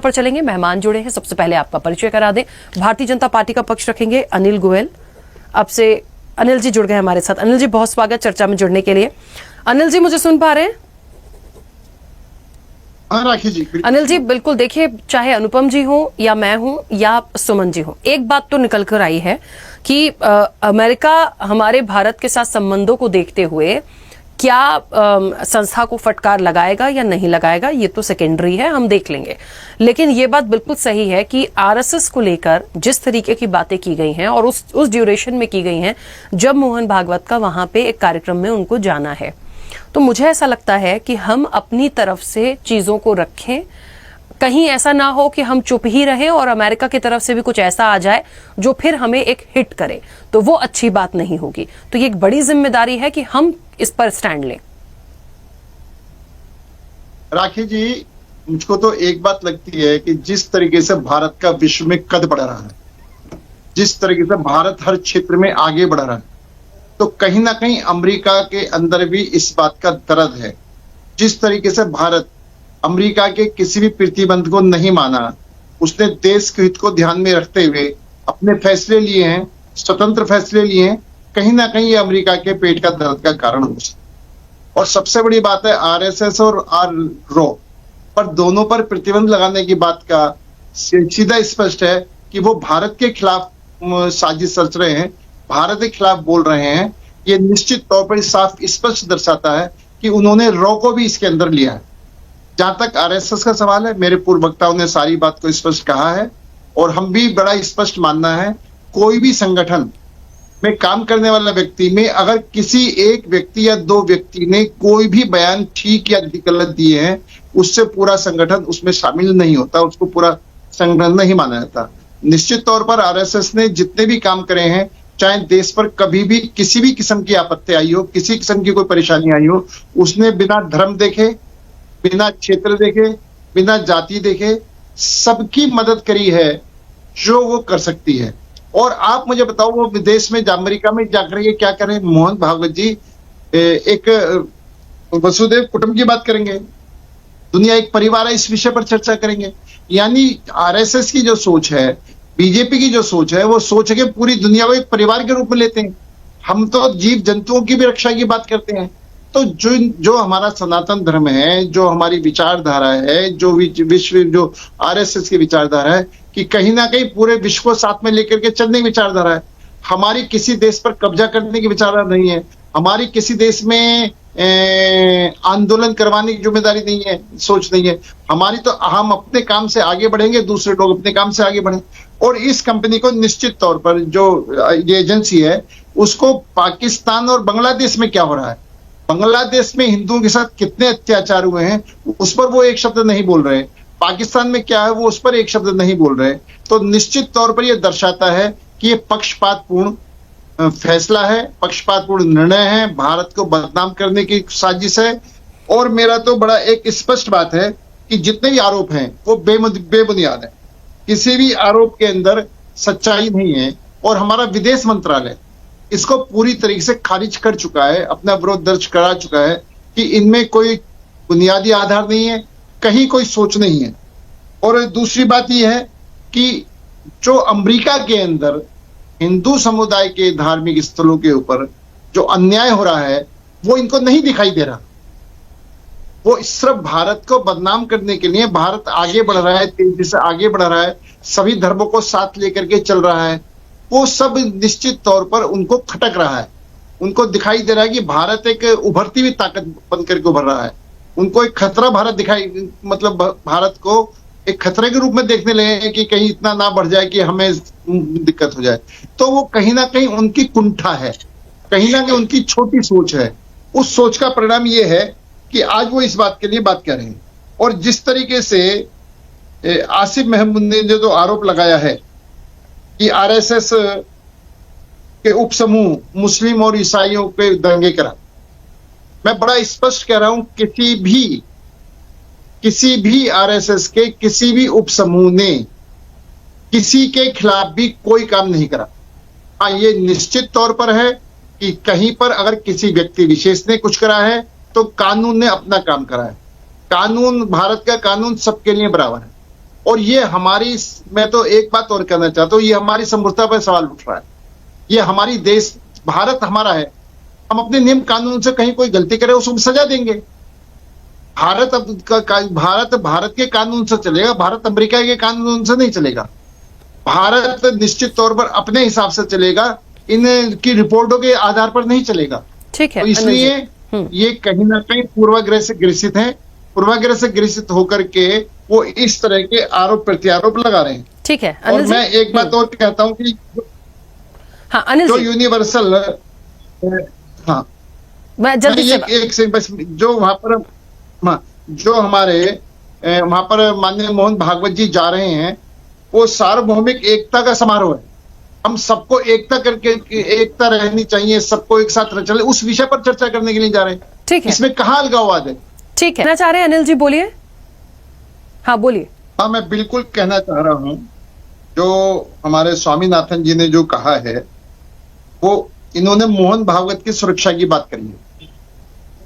पर चलेंगे। मेहमान जुड़े हैं, सबसे पहले आपका परिचय करा दें। भारतीय जनता पार्टी का पक्ष रखेंगे अनिल गोयल। अब से अनिल जी जुड़ गए हमारे साथ। अनिल जी, बहुत स्वागत चर्चा में जुड़ने के लिए। अनिल जी, मुझे सुन पा रहे हैं? हाँ राखी जी। अनिल जी, बिल्कुल। देखिए, चाहे अनुपम जी हो या मैं हूं या सुमन जी हो, एक बात तो निकल कर आई है कि अमेरिका हमारे भारत के साथ संबंधों को देखते हुए क्या संस्था को फटकार लगाएगा या नहीं लगाएगा, ये तो सेकेंडरी है, हम देख लेंगे। लेकिन ये बात बिल्कुल सही है कि आरएसएस को लेकर जिस तरीके की बातें की गई हैं और उस ड्यूरेशन में की गई हैं जब मोहन भागवत का वहां पे एक कार्यक्रम में उनको जाना है, तो मुझे ऐसा लगता है कि हम अपनी तरफ से चीजों को रखें। कहीं ऐसा ना हो कि हम चुप ही रहें और अमेरिका की तरफ से भी कुछ ऐसा आ जाए जो फिर हमें एक हिट करे, तो वो अच्छी बात नहीं होगी। तो ये एक बड़ी जिम्मेदारी है कि हम इस पर स्टैंड लें। राखी जी, मुझको तो एक बात लगती है कि जिस तरीके से भारत का विश्व में कद बढ़ रहा है, जिस तरीके से भारत हर क्षेत्र में आगे बढ़ रहा है, तो कहीं ना कहीं अमेरिका के अंदर भी इस बात का दर्द है। जिस तरीके से भारत अमेरिका के किसी भी प्रतिबंध को नहीं माना, उसने देश के हित को ध्यान में रखते हुए अपने फैसले लिए हैं, स्वतंत्र फैसले लिए हैं, कहीं ना कहीं ये अमेरिका के पेट का दर्द का कारण हो सकता है। और सबसे बड़ी बात है, आरएसएस और रो पर दोनों पर प्रतिबंध लगाने की बात का सीधा स्पष्ट है कि वो भारत के खिलाफ साजिश रच रहे हैं, भारत के खिलाफ बोल रहे हैं। ये निश्चित तौर पर साफ स्पष्ट दर्शाता है कि उन्होंने रॉ को भी इसके अंदर लिया है। जहां तक आरएसएस का सवाल है, मेरे पूर्व वक्ताओं ने सारी बात को स्पष्ट कहा है और हम भी बड़ा स्पष्ट मानना है, कोई भी संगठन में काम करने वाला व्यक्ति में अगर किसी एक व्यक्ति या दो व्यक्ति ने कोई भी बयान ठीक या गलत दिए हैं, उससे पूरा संगठन उसमें शामिल नहीं होता, उसको पूरा संगठन नहीं माना जाता। निश्चित तौर पर आरएसएस ने जितने भी काम करे हैं, चाहे देश पर कभी भी किसी भी किस्म की आपत्ति आई हो, किसी किस्म की कोई परेशानी आई हो, उसने बिना धर्म देखे, बिना क्षेत्र देखे, बिना जाति देखे सबकी मदद करी है जो वो कर सकती है। और आप मुझे बताओ, वो विदेश में अमेरिका में जाकर ये क्या करें? मोहन भागवत जी एक वसुदेव कुटुंब की बात करेंगे, दुनिया एक परिवार है, इस विषय पर चर्चा करेंगे। यानी आरएसएस की जो सोच है, बीजेपी की जो सोच है, वो सोच है कि पूरी दुनिया को एक परिवार के रूप में लेते हैं। हम तो जीव जंतुओं की भी रक्षा की बात करते हैं। तो जो हमारा सनातन धर्म है, जो हमारी विचारधारा है, जो विश्व जो आरएसएस की विचारधारा है कि कहीं ना कहीं पूरे विश्व को साथ में लेकर के चलने की विचारधारा है। हमारी किसी देश पर कब्जा करने की विचारधारा नहीं है, हमारी किसी देश में आंदोलन करवाने की जिम्मेदारी नहीं है, सोच नहीं है हमारी। तो हम अपने काम से आगे बढ़ेंगे, दूसरे लोग अपने काम से आगे बढ़ें। और इस कंपनी को निश्चित तौर पर जो ये एजेंसी है, उसको पाकिस्तान और बांग्लादेश में क्या हो रहा है, बांग्लादेश में हिंदुओं के साथ कितने अत्याचार हुए हैं, उस पर वो एक शब्द नहीं बोल रहे। पाकिस्तान में क्या है, वो उस पर एक शब्द नहीं बोल रहे। तो निश्चित तौर पर यह दर्शाता है कि ये पक्षपातपूर्ण फैसला है, पक्षपातपूर्ण निर्णय है, भारत को बदनाम करने की साजिश है। और मेरा तो बड़ा एक स्पष्ट बात है कि जितने भी आरोप हैं वो बेबुनियाद है, किसी भी आरोप के अंदर सच्चाई नहीं है। और हमारा विदेश मंत्रालय इसको पूरी तरीके से खारिज कर चुका है, अपना विरोध दर्ज करा चुका है कि इनमें कोई बुनियादी आधार नहीं है, कहीं कोई सोच नहीं है। और दूसरी बात यह है कि जो अमेरिका के अंदर हिंदू समुदाय के धार्मिक स्थलों के ऊपर जो अन्याय हो रहा है, वो इनको नहीं दिखाई दे रहा। वो सिर्फ भारत को बदनाम करने के लिए भारत आगे बढ़ रहा है, तेजी से आगे बढ़ रहा है, सभी धर्मों को साथ लेकर के चल रहा है, वो सब निश्चित तौर पर उनको खटक रहा है। उनको दिखाई दे रहा है कि भारत एक उभरती हुई ताकत बनकर के उभर रहा है। उनको एक खतरा भारत दिखाई, मतलब भारत को एक खतरे के रूप में देखने लगे कि कहीं इतना ना बढ़ जाए कि हमें दिक्कत हो जाए। तो वो कहीं ना कहीं उनकी कुंठा है, कहीं ना कहीं उनकी छोटी सोच है। उस सोच का परिणाम ये है कि आज वो इस बात के लिए बात कर रहे हैं। और जिस तरीके से आसिफ महमूद ने जो आरोप लगाया है कि आरएसएस के उपसमूह मुस्लिम और ईसाइयों पे दंगे करा, मैं बड़ा स्पष्ट कह रहा हूं, किसी भी आरएसएस के किसी भी उपसमूह ने किसी के खिलाफ भी कोई काम नहीं करा। हाँ, ये निश्चित तौर पर है कि कहीं पर अगर किसी व्यक्ति विशेष ने कुछ करा है तो कानून ने अपना काम करा है। कानून, भारत का कानून सबके लिए बराबर है। और ये हमारी, मैं तो एक बात और कहना चाहता हूं, ये हमारी संप्रभुता पर सवाल उठ रहा है। ये हमारी देश, भारत हमारा है, हम अपने नियम कानून से कहीं कोई गलती करे उसको सजा देंगे। भारत के कानून से चलेगा, भारत अमेरिका के कानून से नहीं चलेगा। भारत निश्चित तौर पर अपने हिसाब से चलेगा, इनकी रिपोर्टों के आधार पर नहीं चलेगा। ठीक है, तो इसलिए ये कहीं ना कहीं पूर्वाग्रह से ग्रसित है, पूर्वाग्रह से ग्रसित होकर के वो इस तरह के आरोप प्रत्यारोप लगा रहे हैं। ठीक है। और मैं एक बात और कहता हूं कि हाँ अनिल जो जी, यूनिवर्सल, हाँ मैं जल्दी से एक से बस, जो वहां पर, हाँ, जो हमारे वहां पर माननीय मोहन भागवत जी जा रहे हैं, वो सार्वभौमिक एकता का समारोह है। हम सबको एकता करके, एकता रहनी चाहिए, सबको एक साथ चले, उस विषय पर चर्चा करने के लिए जा रहे हैं। ठीक है, इसमें कहाँ अलगाववाद है? ठीक है, कहना चाह रहे हैं अनिल जी, बोलिए। हाँ बोलिए। हाँ, मैं बिल्कुल कहना चाह रहा हूं, जो हमारे स्वामीनाथन जी ने जो कहा है, वो इन्होंने मोहन भागवत की सुरक्षा की बात करी है।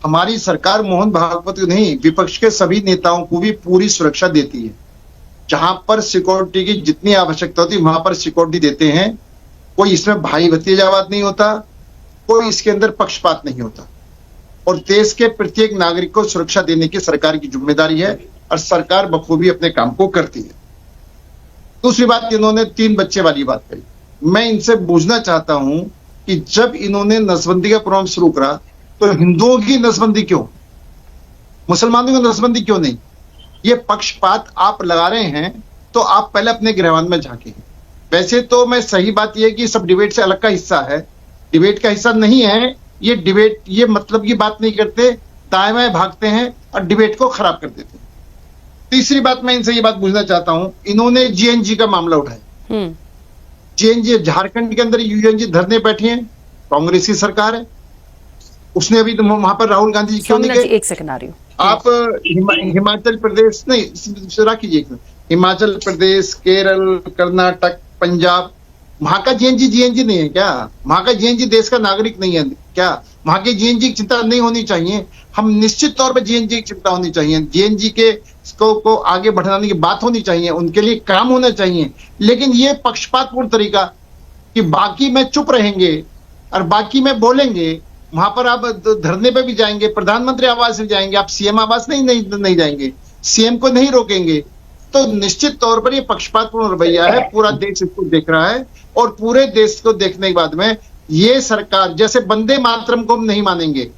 हमारी सरकार मोहन भागवत नहीं, विपक्ष के सभी नेताओं को भी पूरी सुरक्षा देती है। जहां पर सिक्योरिटी की जितनी आवश्यकता होती है वहां पर सिक्योरिटी देते हैं। कोई इसमें भाई भतीजावाद नहीं होता, कोई इसके अंदर पक्षपात नहीं होता, और देश के प्रत्येक नागरिक को सुरक्षा देने की सरकार की जिम्मेदारी है, और सरकार बखूबी अपने काम को करती है। दूसरी बात, इन्होंने 3 बच्चे वाली बात कही। मैं इनसे पूछना चाहता हूं कि जब इन्होंने नसबंदी का प्रोग्राम शुरू करा तो हिंदुओं की नसबंदी क्यों, मुसलमानों की नसबंदी क्यों नहीं? ये पक्षपात आप लगा रहे हैं, तो आप पहले अपने गृहवान में झांकें। वैसे तो मैं, सही बात यह है कि सब डिबेट से अलग का हिस्सा है, डिबेट का हिस्सा नहीं है ये। डिबेट ये मतलब की बात नहीं करते, दाएं बाएं भागते हैं और डिबेट को खराब कर देते हैं। तीसरी बात, मैं इनसे ये बात पूछना चाहता हूं, इन्होंने जीएनजी का मामला उठाया। जीएनजी, झारखंड के अंदर यूएनजी धरने बैठी है, कांग्रेस की सरकार है, उसने अभी वहां पर राहुल गांधी जी क्यों नहीं गए? एक सेकंड आ रही हूँ। आप हिमाचल प्रदेश नहीं रखिए, हिमाचल प्रदेश, केरल, कर्नाटक, पंजाब, वहां का जीएनजी नहीं है क्या? वहां का जीएनजी देश का नागरिक नहीं है क्या? वहां के जीएनजी की चिंता नहीं होनी चाहिए? हम निश्चित तौर पर जीएनजी की चिंता होनी चाहिए, जीएनजी के को आगे बढ़ाने की बात होनी चाहिए, उनके लिए काम होना चाहिए। लेकिन ये पक्षपातपूर्ण तरीका कि बाकी में चुप रहेंगे और बाकी में बोलेंगे, वहां पर आप धरने पे भी जाएंगे, प्रधानमंत्री आवास भी जाएंगे, आप सीएम आवास नहीं जाएंगे, सीएम को नहीं रोकेंगे, तो निश्चित तौर पर ये पक्षपातपूर्ण रवैया है। पूरा देश इसको देख रहा है, और पूरे देश को देखने के बाद में ये सरकार, जैसे वंदे मातरम को हम नहीं मानेंगे,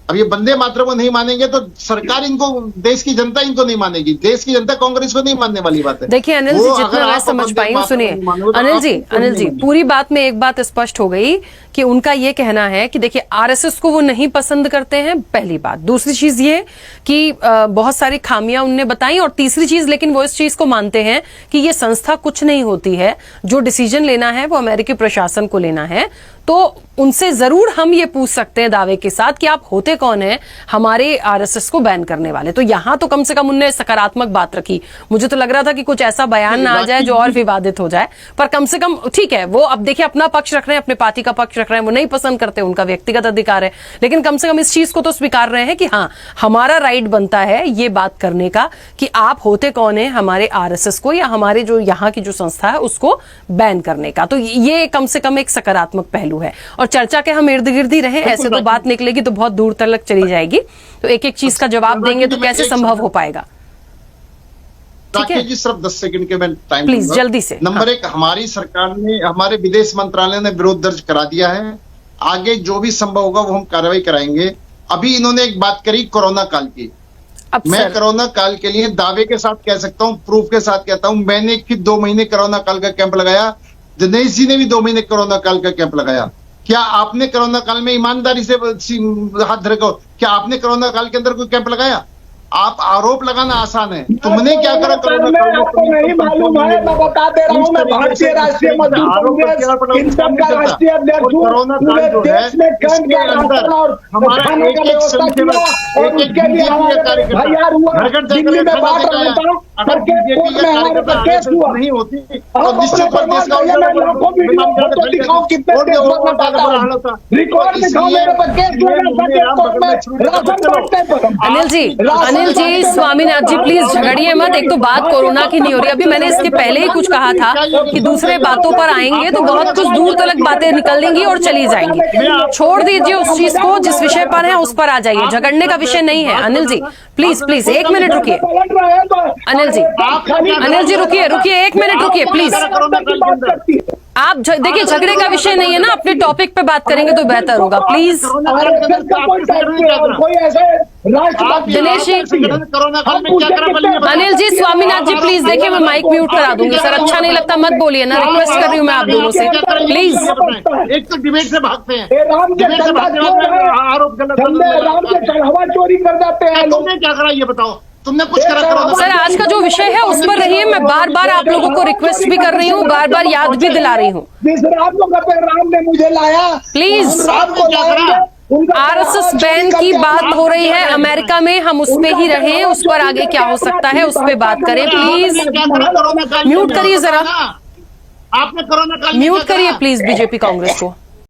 अब ये वंदे मातरम को नहीं मानेंगे तो सरकार इनको, देश की जनता इनको नहीं मानेगी, देश की जनता कांग्रेस को नहीं मानने वाली बात है। देखिए अनिल जी, जितना मैं समझ पाई हूँ, सुनिए अनिल जी, पूरी बात में एक बात स्पष्ट हो गई कि उनका ये कहना है कि देखिए आरएसएस को वो नहीं पसंद करते हैं, पहली बात। दूसरी चीज ये कि बहुत सारी खामियां उनने बताई, और तीसरी चीज, लेकिन वो इस चीज को मानते हैं कि ये संस्था कुछ नहीं होती है, जो डिसीजन लेना है वो अमेरिकी प्रशासन को लेना है। तो उनसे जरूर हम ये पूछ सकते हैं दावे के साथ कि आप होते कौन हैं हमारे आरएसएस को बैन करने वाले। तो यहां तो कम से कम उनने सकारात्मक बात रखी। मुझे तो लग रहा था कि कुछ ऐसा बयान ना आ जाए जो और विवादित हो जाए, पर कम से कम ठीक है, वो अब देखिए अपना पक्ष रख रहे हैं, अपने पार्टी का पक्ष रख रहे हैं, वो नहीं पसंद करते, उनका व्यक्तिगत अधिकार है, लेकिन कम से कम इस चीज को तो स्वीकार रहे हैं कि हाँ, हमारा राइट बनता है ये बात करने का कि आप होते कौन है हमारे आरएसएस को या हमारे जो यहाँ की जो संस्था है उसको बैन करने का। तो ये कम से कम एक सकारात्मक पहलू है। और चर्चा के हम इर्द गिर्द ही रहे, ऐसे तो बात निकलेगी तो बहुत दूर तक चली जाएगी, तो एक एक चीज का जवाब देंगे तो कैसे संभव हो पाएगा? ठीक है जी, सिर्फ 10 सेकंड के मैं टाइम प्लीज जल्दी से। नंबर 1, हमारी सरकार ने, हमारे विदेश मंत्रालय ने विरोध दर्ज करा दिया है। आगे जो भी संभव होगा वो हम कार्रवाई कराएंगे। अभी इन्होंने एक बात करी कोरोना काल की, मैं कोरोना काल के लिए दावे के साथ कह सकता हूं, प्रूफ के साथ कहता हूं, मैंने 2 महीने कोरोना काल का कैंप लगाया, दिनेश जी ने भी 2 महीने कोरोना काल का कैंप लगाया। क्या आपने कोरोना काल में ईमानदारी से हाथ धरे को, क्या आपने कोरोना काल के अंदर कोई कैंप लगाया? आप आरोप लगाना आसान है, तुमने क्या करा कोरोना काल में? आपको नहीं मालूम है, मैं बता दे रहा हूँ, मैं भारतीय राष्ट्रीय मजदूर कांग्रेस इनकम का राष्ट्रीय अध्यक्ष हूँ। पूरे देश में कैंप का राशन और खाने का व्यवस्था किया, और उसके लिए हमारे भैया हुआ दिल्ली में बांट रहा था, करके कोर्ट में हमारे पर केस हुआ नहीं होती। अब निश्चित प्रमाण भैया, मैं लाखों वीडियो फोटो दिखाऊं, कितने देश भरना चाहता हूँ, रिकॉर्ड दिखाऊं, मेरे पर केस लगा था कोर्ट में राशन बांटने पर। अनिल जी अनिल जी, स्वामीनाथ जी, प्लीज झगड़िए मत। एक तो बात कोरोना की नहीं हो रही, अभी मैंने इसके पहले ही कुछ कहा था कि दूसरे बातों पर आएंगे तो बहुत कुछ दूर तक बातें निकलेंगी और चली जाएंगी। छोड़ दीजिए उस चीज को, जिस विषय पर है उस पर आ जाइए। झगड़ने का विषय नहीं है। Anil ji please please 1 minute रुकिए। अनिल जी रुकिए 1 मिनट रुकिए प्लीज। आप देखिए, झगड़े का विषय नहीं है ना, अपने टॉपिक पे बात करेंगे तो बेहतर होगा। प्लीज दिनेश जी, अनिल जी, स्वामीनाथ जी, प्लीज देखिए, मैं माइक म्यूट करा दूंगी सर। अच्छा नहीं लगता मत बोलिए ना, रिक्वेस्ट कर रही हूँ मैं आप दोनों से, प्लीज। एक तो डिबेट से भागते हैं, राम के आरोप गलत, राम के चढ़ावा चोरी कर जाते हैं लोग। तुमने क्या करा ये बताओ, तुमने कुछ करा करोना? सर आज का जो विषय है उस पर रहिए। मैं बार बार आप लोगों को रिक्वेस्ट भी कर रही हूँ, बार बार याद भी दिला रही हूँ। जिस राम को कहते हैं राम ने मुझे लाया, प्लीज। राम को आरएसएस बैन की बात हो रही है अमेरिका में, हम उस पे ही रहें, उस पर आगे क्या हो सकता है उस पे बात करें प्लीज। म्यूट करिए जरा, आपने कोरोना काल म्यूट करिए प्लीज बीजेपी कांग्रेस को।